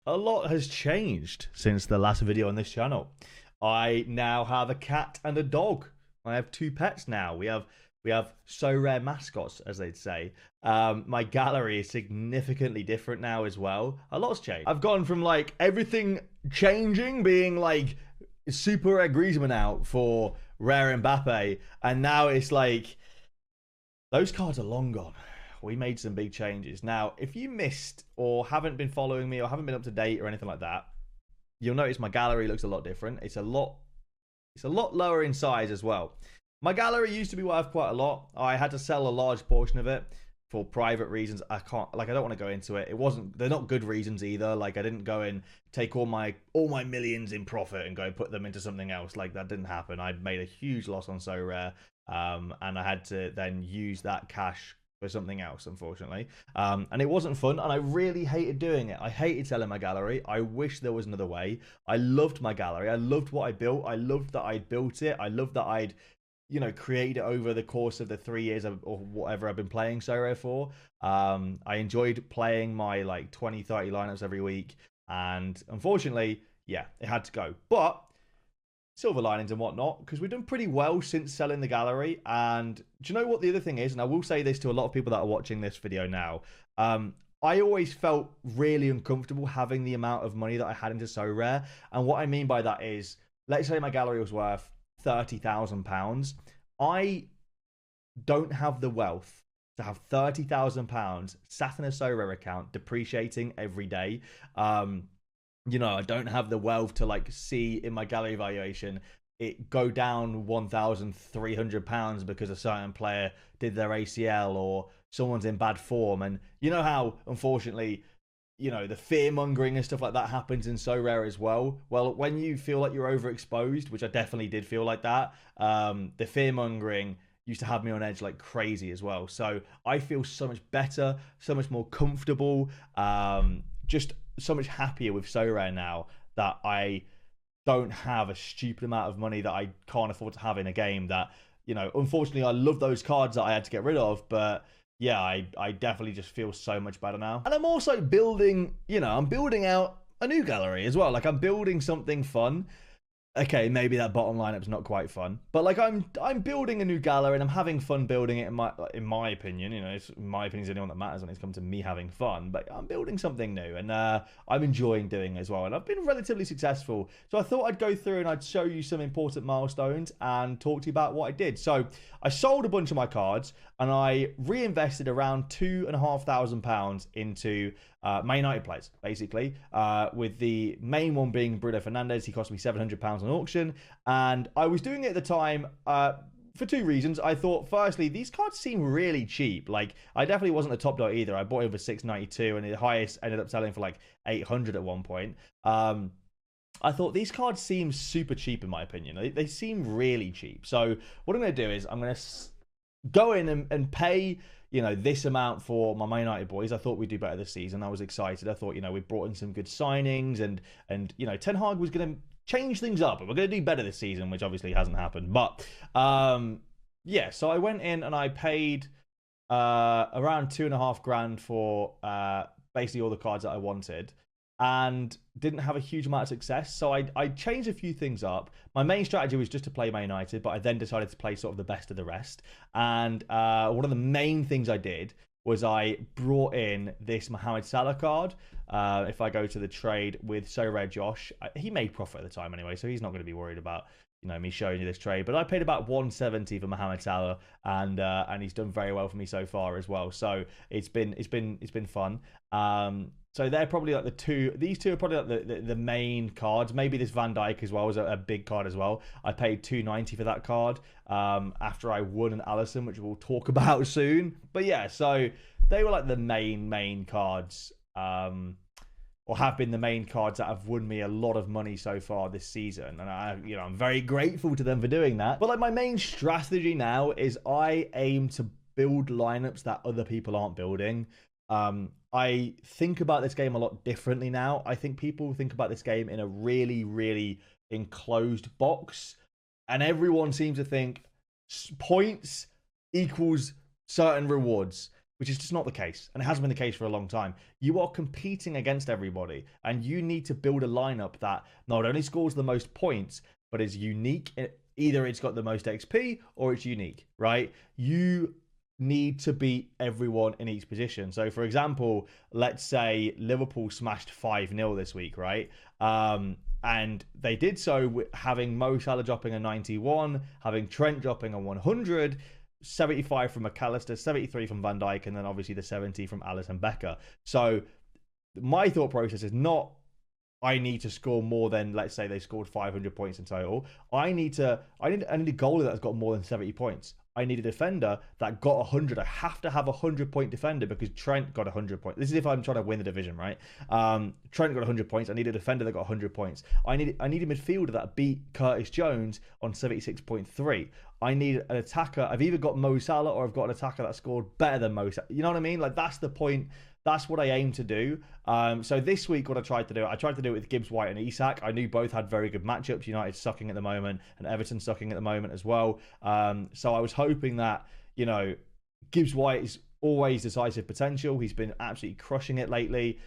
A lot has changed since the last video on this channel. I now have a cat and a dog. I have two pets now. We have Sorare mascots, as they'd say. My gallery is significantly different now as well. A lot's changed. I've gone from like everything changing, being like super rare Griezmann out for rare Mbappe, and now it's like those cards are long gone. We made some big changes. Now, if you missed or haven't been following me or haven't been up to date or anything like that, you'll notice my gallery looks a lot different. It's a lot lower in size as well. My gallery used to be worth quite a lot. I had to sell a large portion of it for private reasons. I don't want to go into it. They're not good reasons either. Like, I didn't go and take all my millions in profit and go put them into something else. Like, that didn't happen. I made a huge loss on Sorare, and I had to then use that cash for something else, unfortunately. And it wasn't fun, and I really hated doing it. I hated selling my gallery. I wish there was another way. I loved my gallery. I loved what I built. I loved that I'd built it. I loved that I'd created it over the course of the 3 years or whatever I've been playing Sorare for. I enjoyed playing my like 20, 30 lineups every week, and unfortunately, yeah, it had to go. But silver linings and whatnot, because we've done pretty well since selling the gallery. And do you know what the other thing is? And I will say this to a lot of people that are watching this video now. I always felt really uncomfortable having the amount of money that I had into Sorare. And what I mean by that is, let's say my gallery was worth £30,000. I don't have the wealth to have £30,000 sat in a Sorare account depreciating every day. I don't have the wealth to like see in my gallery valuation it go down £1,300 because a certain player did their ACL or someone's in bad form. And you know how, unfortunately, the fear mongering and stuff like that happens in Sorare as well. Well, when you feel like you're overexposed, which I definitely did feel like that, the fear mongering used to have me on edge like crazy as well. So I feel so much better, so much more comfortable, just so much happier with Sorare now that I don't have a stupid amount of money that I can't afford to have in a game that, unfortunately I love those cards that I had to get rid of, but yeah, I definitely just feel so much better now. And I'm also building, I'm building out a new gallery as well. Like, I'm building something fun. Okay, maybe that bottom lineup's not quite fun, but like I'm building a new gallery and I'm having fun building it. In my opinion, my opinion is the only one that matters when it's come to me having fun. But I'm building something new, and I'm enjoying doing it as well. And I've been relatively successful, so I thought I'd go through and I'd show you some important milestones and talk to you about what I did. So I sold a bunch of my cards and I reinvested around £2,500 into Man United players, basically, with the main one being Bruno Fernandes. He cost me £700 on auction, and I was doing it at the time for two reasons. I thought, firstly, these cards seem really cheap. Like, I definitely wasn't a top dot either. I bought it for £692, and the highest ended up selling for like £800 at one point. I thought these cards seem super cheap in my opinion. They seem really cheap. So what I'm going to do is I'm going to go in and pay this amount for my Man United boys. I thought we'd do better this season. I was excited. I thought, we brought in some good signings, and Ten Hag was going to change things up and we're going to do better this season, which obviously hasn't happened. But yeah, so I went in and I paid around £2,500 for basically all the cards that I wanted, and didn't have a huge amount of success. So I changed a few things up. My main strategy was just to play Man United, but I then decided to play sort of the best of the rest. And one of the main things I did was I brought in this Mohamed Salah card. If I go to the trade with Sorare Josh, he made profit at the time anyway, so he's not going to be worried about me showing you this trade. But I paid about 170 for Mohamed Salah, and he's done very well for me so far as well. So it's been fun. So they're probably like these two are probably like the main cards. Maybe this Van Dijk as well was a big card as well. I paid 290 for that card after I won an Allison, which we'll talk about soon. But yeah, so they were like the main cards, or have been the main cards that have won me a lot of money so far this season. And I'm very grateful to them for doing that. But like, my main strategy now is I aim to build lineups that other people aren't building. I think about this game a lot differently now. I think people think about this game in a really, really enclosed box, and everyone seems to think points equals certain rewards, which is just not the case, and it hasn't been the case for a long time. You are competing against everybody, and you need to build a lineup that not only scores the most points, but is unique. Either it's got the most XP or it's unique, right? You need to beat everyone in each position. So, for example, let's say Liverpool smashed 5-0 this week, right? And they did so with having Mo Salah dropping a 91, having Trent dropping a 100, 75 from McAllister, 73 from Van Dijk, and then obviously the 70 from Alisson Becker. So my thought process is not I need to score more than, let's say they scored 500 points in total. I need a goalie that's got more than 70 points. I need a defender that got 100. I have to have a 100-point defender because Trent got 100 points. This is if I'm trying to win the division, right? Trent got 100 points. I need a defender that got 100 points. I need a midfielder that beat Curtis Jones on 76.3. I need an attacker. I've either got Mo Salah or I've got an attacker that scored better than Mo Salah. You know what I mean? Like, that's the point. That's what I aim to do. So this week, what I tried to do it with Gibbs White and Isak. I knew both had very good matchups. United sucking at the moment and Everton sucking at the moment as well. So I was hoping that, Gibbs White is always decisive potential. He's been absolutely crushing it lately.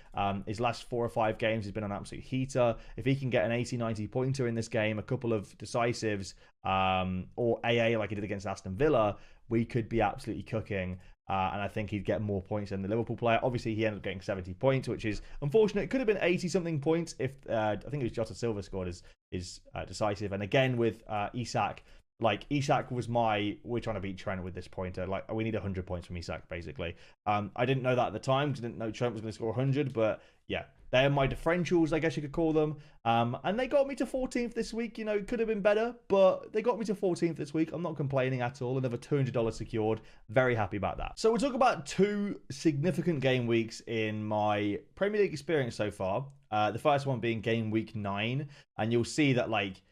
His last 4 or 5 games, he's been an absolute heater. If he can get an 80-90 pointer in this game, a couple of decisives, or AA like he did against Aston Villa, we could be absolutely cooking. And I think he'd get more points than the Liverpool player. Obviously, he ended up getting 70 points, which is unfortunate. It could have been 80-something points if I think it was Jota Silva scored is decisive. And again, with Isak, like Isak was we're trying to beat Trent with this pointer. Like, we need 100 points from Isak, basically. I didn't know that at the time because I didn't know Trent was going to score 100. But yeah, they're my differentials, I guess you could call them. And they got me to 14th this week. It could have been better, but they got me to 14th this week. I'm not complaining at all. Another $200 secured. Very happy about that. So we'll talk about 2 significant game weeks in my Premier League experience so far. The first one being game week 9. And you'll see that, like,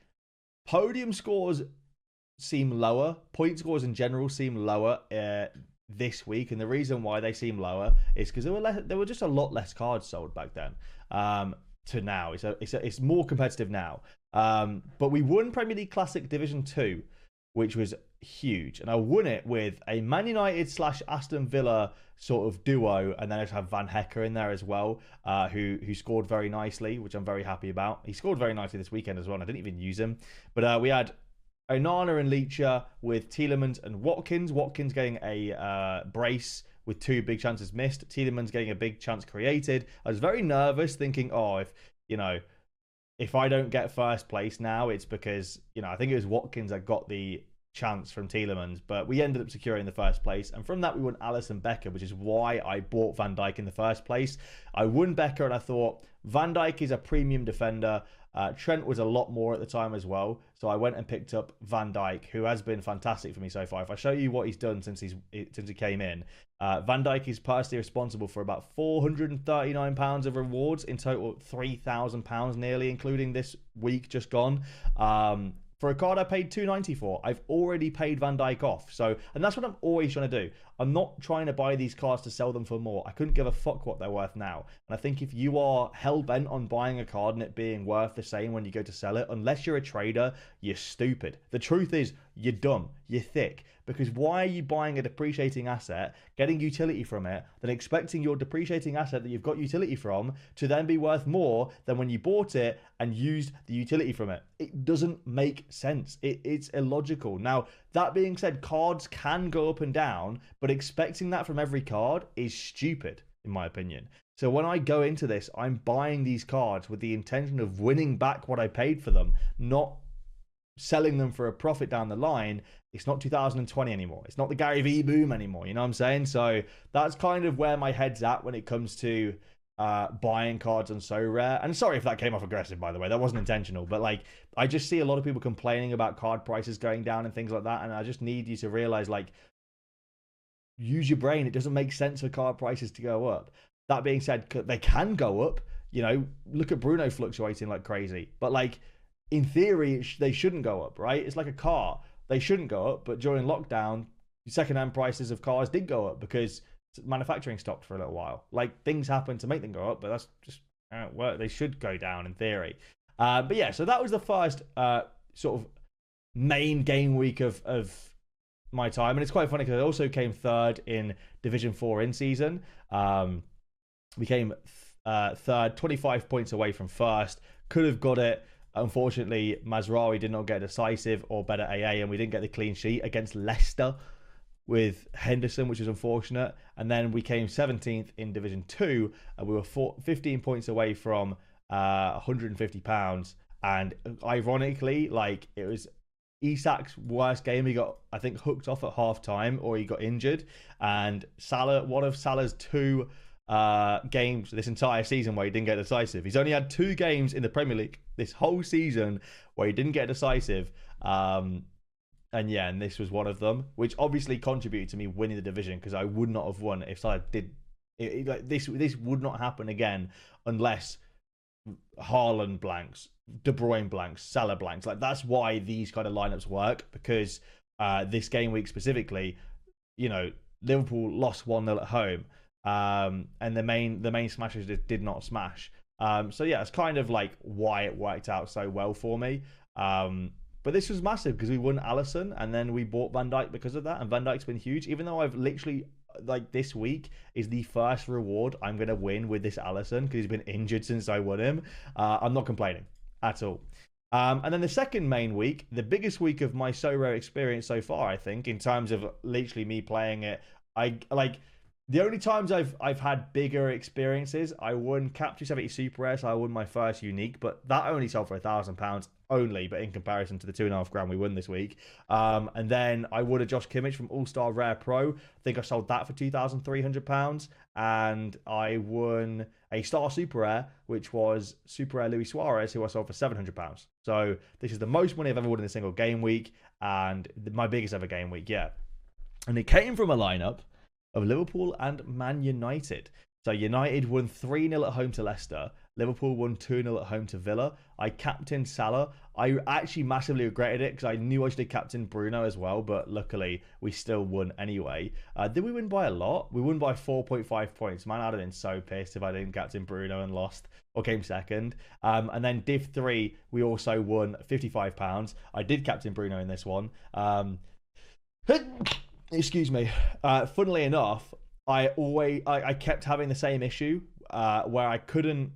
podium scores seem lower. Point scores in general seem lower this week, and the reason why they seem lower is because there were just a lot less cards sold back then to now. It's more competitive now. But we won Premier League Classic Division 2, which was huge, and I won it with a Man United / Aston Villa sort of duo, and then I just have Van Hecker in there as well, who scored very nicely, which I'm very happy about. He scored very nicely this weekend as well, and I didn't even use him. But we had Onana and Leacher with Tielemans and Watkins. Watkins getting a brace with 2 big chances missed. Tielemans getting a big chance created. I was very nervous, thinking, if I don't get first place now, it's because, I think it was Watkins that got the chance from Tielemans, but we ended up securing the first place. And from that, we won Alisson Becker, which is why I bought Van Dijk in the first place. I won Becker, and I thought Van Dijk is a premium defender. Trent was a lot more at the time as well, so I went and picked up Van Dijk, who has been fantastic for me so far. If I show you what he's done since he came in, Van Dijk is personally responsible for about £439 of rewards, in total £3,000 nearly, including this week just gone. For a card I paid $290 for, I've already paid Van Dijk off. And that's what I'm always trying to do. I'm not trying to buy these cards to sell them for more. I couldn't give a fuck what they're worth now. And I think if you are hell-bent on buying a card and it being worth the same when you go to sell it, unless you're a trader, you're stupid. The truth is, you're dumb. You're thick. Because why are you buying a depreciating asset, getting utility from it, then expecting your depreciating asset that you've got utility from to then be worth more than when you bought it and used the utility from it? It doesn't make sense. It's illogical. Now, that being said, cards can go up and down, but expecting that from every card is stupid, in my opinion. So when I go into this, I'm buying these cards with the intention of winning back what I paid for them, not selling them for a profit down the line. It's not 2020 anymore. It's not the Gary V boom anymore. You know what I'm saying? So that's kind of where my head's at when it comes to buying cards on Sorare. And sorry if that came off aggressive, by the way. That wasn't intentional. But like, I just see a lot of people complaining about card prices going down and things like that. And I just need you to realize, like, use your brain. It doesn't make sense for card prices to go up. That being said, they can go up. Look at Bruno fluctuating like crazy. But like, in theory, they shouldn't go up, right? It's like a car. They shouldn't go up, but during lockdown, second-hand prices of cars did go up because manufacturing stopped for a little while. Like, things happen to make them go up, but that's just how it works. They should go down in theory. But yeah, so that was the first sort of main game week of my time, and it's quite funny because I also came third in Division 4 in season. We came third, 25 points away from first. Could have got it. Unfortunately, Mazraoui did not get decisive or better AA, and we didn't get the clean sheet against Leicester with Henderson, which is unfortunate. And then we came 17th in Division 2, and we were 15 points away from £150. And ironically, like, it was Isak's worst game. He got, I think, hooked off at half time, or he got injured. And Salah, one of Salah's two games this entire season where he didn't get decisive. He's only had 2 games in the Premier League this whole season where he didn't get decisive. And this was one of them, which obviously contributed to me winning the division, because I would not have won if Salah did. Like this would not happen again unless Haaland blanks, De Bruyne blanks, Salah blanks. Like, that's why these kind of lineups work, because this game week specifically, Liverpool lost 1-0 at home, and the main smashers did not smash. So yeah, it's kind of like why it worked out so well for me. But this was massive because we won Alisson, and then we bought Van Dijk because of that, and Van Dijk's been huge. Even though I've literally, like, this week is the first reward I'm going to win with this Alisson because he's been injured since I won him. I'm not complaining at all. And then the second main week, the biggest week of my Sorare experience so far, I think, in terms of literally me playing it. The only times I've had bigger experiences, I won Cap 270 Super Rare, so I won my first unique, but that only sold for £1,000 only, but in comparison to the £2.5 we won this week. And then I won a Josh Kimmich from All-Star Rare Pro. I think I sold that for £2,300. And I won a Star Super Rare, which was Super Rare Luis Suarez, who I sold for £700. So this is the most money I've ever won in a single game week, and my biggest ever game week, yeah. And it came from a lineup of Liverpool and Man United. So United won 3-0 at home to Leicester. Liverpool won 2-0 at home to Villa. I captained Salah. I actually massively regretted it because I knew I should have captained Bruno as well, but luckily we still won anyway. Did we win by a lot? We won by 4.5 points. Man, I'd have been so pissed if I didn't captain Bruno and lost or came second. And then Div 3, we also won £55. I did captain Bruno in this one. Excuse me. Funnily enough, I kept having the same issue where I couldn't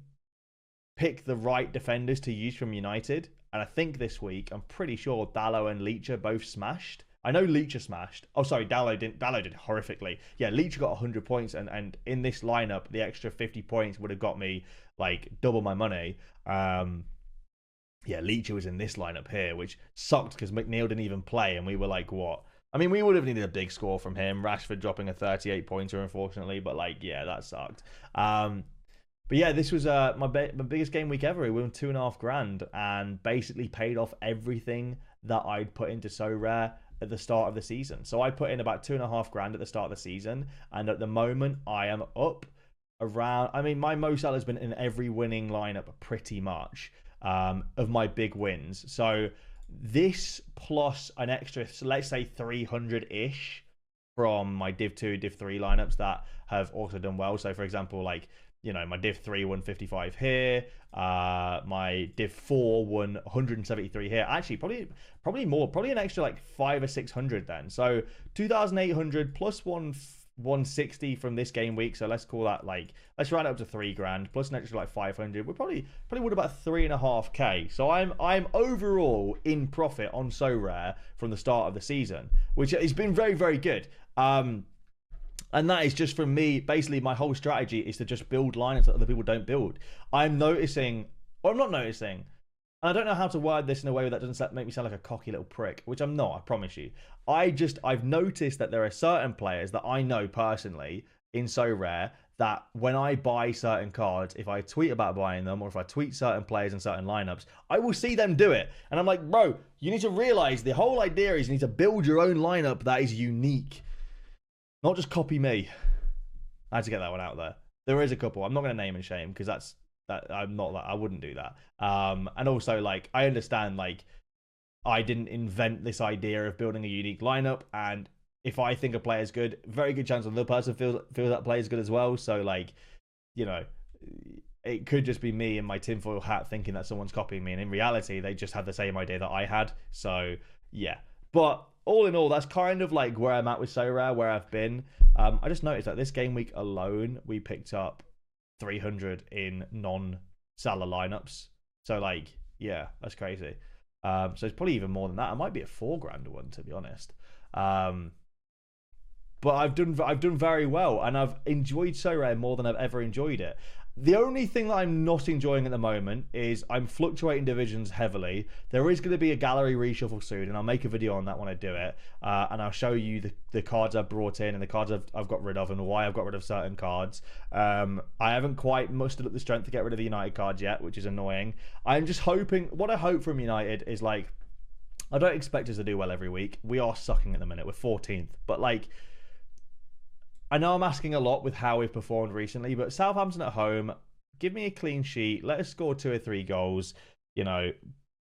pick the right defenders to use from United. And I think this week, I'm pretty sure Dalot and Leacher both smashed. I know Leacher smashed. Oh, sorry, Dalot didn't. Dalot did horrifically. Yeah, Leacher got 100 points, and in this lineup, the extra 50 points would have got me like double my money. Yeah, Leacher was in this lineup here, which sucked because McNeil didn't even play, and we were like, what? I mean, we would have needed a big score from him. Rashford dropping a 38-pointer, unfortunately, but like, yeah, that sucked. But yeah, this was my biggest game week ever. We won £2.5 and basically paid off everything that I'd put into Sorare at the start of the season. So I put in about £2.5 at the start of the season, and at the moment I am up around. I mean, my Mo Salah's been in every winning lineup pretty much of my big wins. So this plus an extra, so let's say 300-ish from my Div 2, Div 3 lineups that have also done well. So for example, like, my Div 3 won 55 here. My Div 4 won 173 here. Actually, probably more. Probably an extra like 500 or 600 then. So 2,800 plus 160 from this game week. So let's call that, like, let's round it up to £3,000 plus an extra like 500. We're probably would about 3.5k. So I'm overall in profit on Sorare from the start of the season, which has been very, very good. And that is just from me. Basically, my whole strategy is to just build lineups that other people don't build. I'm noticing, or I'm not noticing, and I don't know how to word this in a way that doesn't make me sound like a cocky little prick, which I'm not, I promise you. I've noticed that there are certain players that I know personally in Sorare that when I buy certain cards, if I tweet about buying them, or if I tweet certain players in certain lineups, I will see them do it. And I'm like, bro, you need to realize the whole idea is you need to build your own lineup that is unique. Not just copy me. I had to get that one out there. There is a couple. I'm not going to name and shame because I wouldn't do that. And also, like, I understand, like, I didn't invent this idea of building a unique lineup, and if I think a player is good, very good chance another person feels that player is good as well. So, like, it could just be me in my tinfoil hat thinking that someone's copying me, and in reality, they just had the same idea that I had. So, yeah. But all in all, that's kind of like where I'm at with Sorare, where I've been. I just noticed that this game week alone, we picked up 300 in non-Salah lineups. So like, yeah, that's crazy. So it's probably even more than that. It might be a $4,000 one, to be honest. But I've done very well, and I've enjoyed Sorare more than I've ever enjoyed it. The only thing that I'm not enjoying at the moment is I'm fluctuating divisions heavily. There is going to be a gallery reshuffle soon, and I'll make a video on that when I do it. And I'll show you the cards I've brought in and the cards I've got rid of and why I've got rid of certain cards. I haven't quite mustered up the strength to get rid of the United cards yet, which is annoying. I'm just hoping, what I hope from United is like, I don't expect us to do well every week. We are sucking at the minute. We're 14th. But like, I know I'm asking a lot with how we've performed recently, but Southampton at home, give me a clean sheet. Let us score 2 or 3 goals. You know,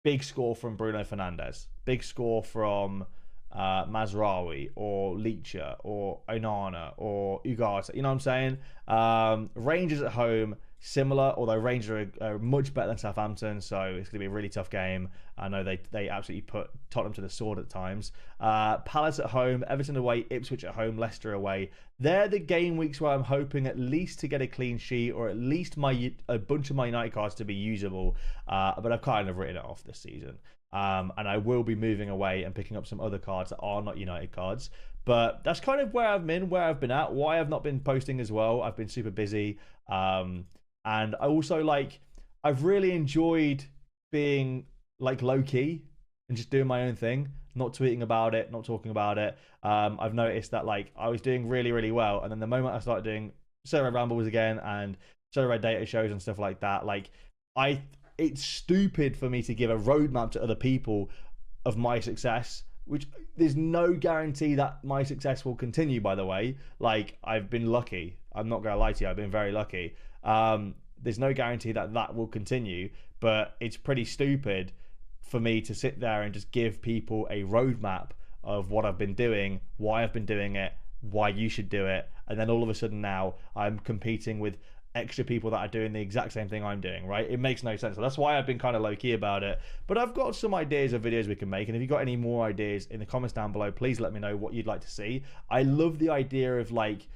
big score from Bruno Fernandes. Big score from Mazraoui or Leacher or Onana or Ugarte. You know what I'm saying? Rangers at home, similar, although Rangers are much better than Southampton, so it's going to be a really tough game. I know they absolutely put Tottenham to the sword at times. Palace at home, Everton away, Ipswich at home, Leicester away. They're the game weeks where I'm hoping at least to get a clean sheet, or at least a bunch of my United cards to be usable. But I've kind of written it off this season. And I will be moving away and picking up some other cards that are not United cards. But that's kind of where I've been at, why I've not been posting as well. I've been super busy. And I also I've really enjoyed being like low key and just doing my own thing, not tweeting about it, not talking about it. I've noticed that like I was doing really, really well. And then the moment I started doing Sorare Rambles again and Sorare data shows and stuff like that, like it's stupid for me to give a roadmap to other people of my success, which there's no guarantee that my success will continue, by the way. Like, I've been lucky. I'm not going to lie to you. I've been very lucky. There's no guarantee that will continue, but it's pretty stupid for me to sit there and just give people a roadmap of what I've been doing, why I've been doing it, why you should do it, and then all of a sudden now I'm competing with extra people that are doing the exact same thing I'm doing, right? It makes no sense. So that's why I've been kind of low-key about it. But I've got some ideas of videos we can make, and if you've got any more ideas in the comments down below, please let me know what you'd like to see. I love the idea of like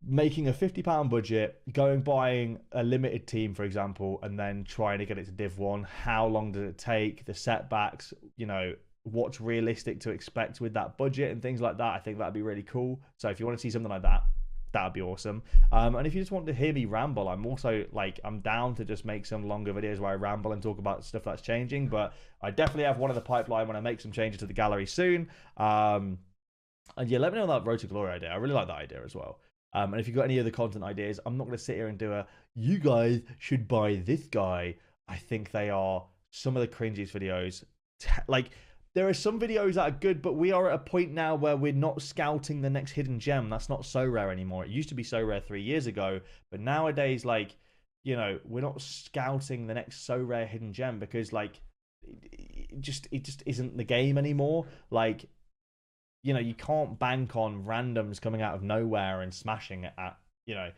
making a £50 budget, buying a limited team, for example, and then trying to get it to Div 1. How long does it take? The setbacks, you know, what's realistic to expect with that budget and things like that. I think that'd be really cool. So if you want to see something like that, that'd be awesome. And if you just want to hear me ramble, I'm also like, I'm down to just make some longer videos where I ramble and talk about stuff that's changing. But I definitely have one in the pipeline when I make some changes to the gallery soon. And yeah, let me know that Road to Glory idea. I really like that idea as well. And if you've got any other content ideas, I'm not going to sit here and do you guys should buy this guy. I think they are some of the cringiest videos. Like, there are some videos that are good, but we are at a point now where we're not scouting the next hidden gem. That's not Sorare anymore. It used to be Sorare 3 years ago, but nowadays, like, you know, we're not scouting the next Sorare hidden gem because, like, it just isn't the game anymore. Like, you know, you can't bank on randoms coming out of nowhere and smashing it at, you know,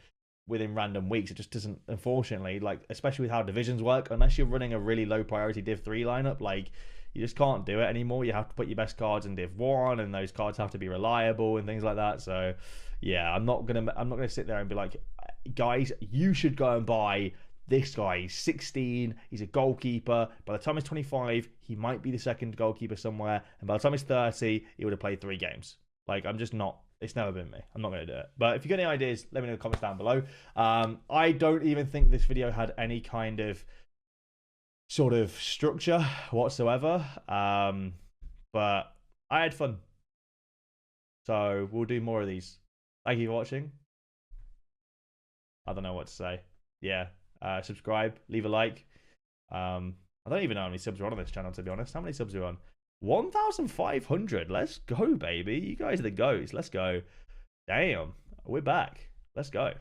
within random weeks. It just doesn't, unfortunately, like, especially with how divisions work, unless you're running a really low priority Div 3 lineup, like, you just can't do it anymore. You have to put your best cards in Div 1, and those cards have to be reliable and things like that. So, yeah, I'm not gonna sit there and be like, guys, you should go and buy this guy. He's 16. He's a goalkeeper. By the time he's 25, he might be the second goalkeeper somewhere. And by the time he's 30, he would have played 3 games. Like, I'm just not. It's never been me. I'm not going to do it. But if you've got any ideas, let me know in the comments down below. I don't even think this video had any kind of sort of structure whatsoever. But I had fun. So we'll do more of these. Thank you for watching. I don't know what to say. Yeah. Subscribe, leave a like. I don't even know how many subs are on this channel, to be honest. How many subs are we on? 1,500. Let's go, baby. You guys are the goats. Let's go. Damn. We're back. Let's go.